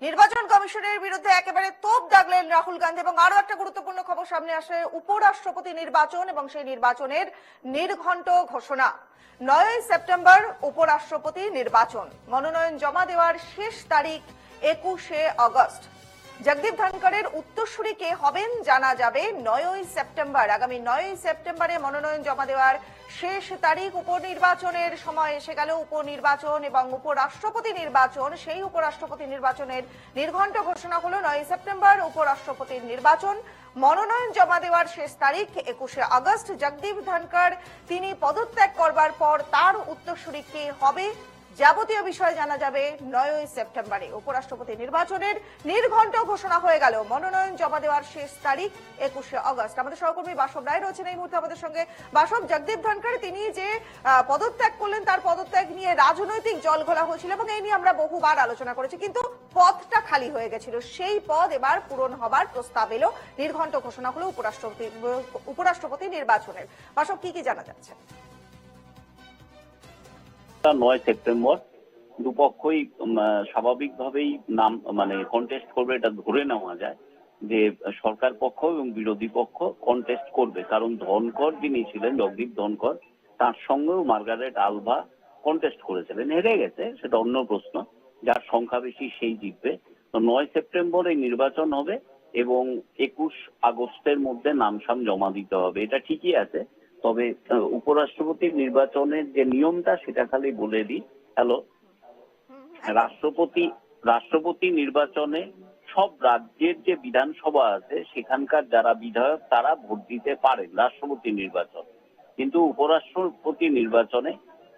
নির্বাচন কমিশনের বিরুদ্ধে একেবারে তোপ দাগলেন রাহুল গান্ধী এবং আরো একটা গুরুত্বপূর্ণ খবর সামনে আসে, উপরাষ্ট্রপতি নির্বাচন এবং সেই নির্বাচনের নির্ঘণ্ট ঘোষণা। 9ই সেপ্টেম্বর উপরাষ্ট্রপতি নির্বাচন, মনোনয়ন জমা দেওয়ার শেষ তারিখ 21শে আগস্ট। জগদীপ ধনকরের উত্তরসূরি কে হবেন জানা যাবে 9ই সেপ্টেম্বর। আগামী 9ই সেপ্টেম্বরে মনোনয়ন জমা দেওয়ার শেষ তারিখ। উপনির্বাচনের সময় এসে গেল। উপনির্বাচন এবং উপরাষ্ট্রপতি নির্বাচন, সেই উপরাষ্ট্রপতি নির্বাচনের নির্ঘণ্ট ঘোষণা হলো 9ই সেপ্টেম্বর উপরাষ্ট্রপতির নির্বাচন। মনোনয়ন জমা দেওয়ার শেষ তারিখ 21শে আগস্ট। জগদীপ ধনকর তিনি পদত্যাগ করবার পর তার উত্তরসূরি কে হবে যাবতীয় বিষয় জানা যাবে 9ই সেপ্টেম্বরে। উপরাষ্ট্রপতি নির্বাচনের নির্ঘণ্ট ঘোষণা হয়ে গেল। মনোনয়ন জমা দেওয়ার শেষ তারিখ 21শে আগস্ট। আমাদের সহকর্মী বাসব রায় রয়েছেন এই মুহূর্তে আমাদের সঙ্গে। বাসব, জগদীপ ধনকর তিনি যে পদত্যাগ করলেন, তার পদত্যাগ নিয়ে রাজনৈতিক জলঘোলা হয়েছিল এবং এই নিয়ে আমরা বহুবার আলোচনা করেছি, কিন্তু পদটা খালি হয়ে গেছিল। সেই পদ এবার পূরণ হবার প্রস্তাব এলো, নির্ঘণ্ট ঘোষণা হলো উপরাষ্ট্রপতি নির্বাচনের। বাসব, কি কি জানা যাচ্ছে? 9 সেপ্টেম্বর দুপক্ষই স্বাভাবিকভাবেই নাম কন্টেস্ট করবে, এটা ধরে নেওয়া যায় যে সরকার পক্ষ এবং বিরোধী পক্ষ কন্টেস্ট করবে। কারণ ধনকর যিনি ছিলেন, জগদীপ ধনকর, তার সঙ্গেও মার্গারেট আলভা কন্টেস্ট করেছিলেন, হেরে গেছে, সেটা অন্য প্রশ্ন। যার সংখ্যা বেশি সেই জিতবে। তো 9 সেপ্টেম্বর এই নির্বাচন হবে এবং 21 আগস্টের মধ্যে নামসাম জমা দিতে হবে, এটা ঠিকই আছে। তবে উপরাষ্ট্রপতির নির্বাচনের যে নিয়মটা সেটা খালি বলে দিই। হ্যালো, রাষ্ট্রপতি নির্বাচনে সব রাজ্যের যে বিধানসভা আছে সেখানকার যারা বিধায়ক তারা ভোট দিতে পারেন রাষ্ট্রপতি নির্বাচন, কিন্তু উপরাষ্ট্রপতি নির্বাচনে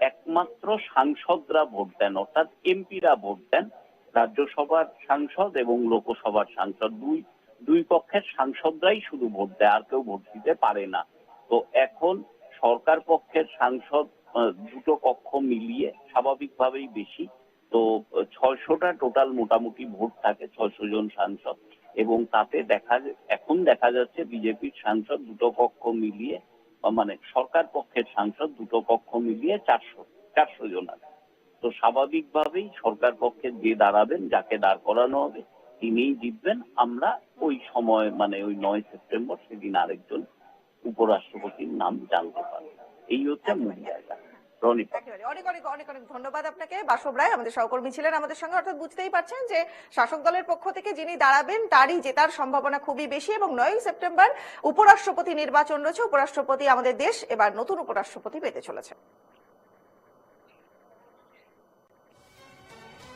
একমাত্র সাংসদরা ভোট দেন, অর্থাৎ এমপিরা ভোট দেন। রাজ্যসভার সাংসদ এবং লোকসভার সাংসদ দুই পক্ষের সাংসদরাই শুধু ভোট দেয়, আর কেউ ভোট দিতে পারে না। তো এখন সরকার পক্ষের সাংসদ দুটো কক্ষ মিলিয়ে স্বাভাবিকভাবেই বেশি, তো 600টা টোটাল মোটামুটি ভোট থাকে, 600 জন সাংসদ, এবং তাতে এখন দেখা যাচ্ছে বিজেপির সাংসদ দুটো কক্ষ মিলিয়ে, সরকার পক্ষের সাংসদ দুটো কক্ষ মিলিয়ে 400 জন আছে। তো স্বাভাবিকভাবেই সরকার পক্ষে যে দাঁড়াবেন, যাকে দাঁড় করানো হবে তিনিই জিতবেন। আমরা ওই সময় ওই 9 সেপ্টেম্বর সেদিন আরেকজন উপরাষ্ট্রপতির নাম জানতে পারবো। এই হচ্ছে মূল জায়গা। অনেক অনেক অনেক ধন্যবাদ আপনাকে। বাসব রায় আমাদের সহকর্মী ছিলেন আমাদের সঙ্গে। অর্থাৎ বুঝতেই পারছেন যে শাসক দলের পক্ষ থেকে যিনি দাঁড়াবেন তারই জেতার সম্ভাবনা খুবই বেশি এবং 9ই সেপ্টেম্বর উপরাষ্ট্রপতি নির্বাচন রয়েছে। উপরাষ্ট্রপতি আমাদের দেশ এবার নতুন উপরাষ্ট্রপতি পেতে চলেছে।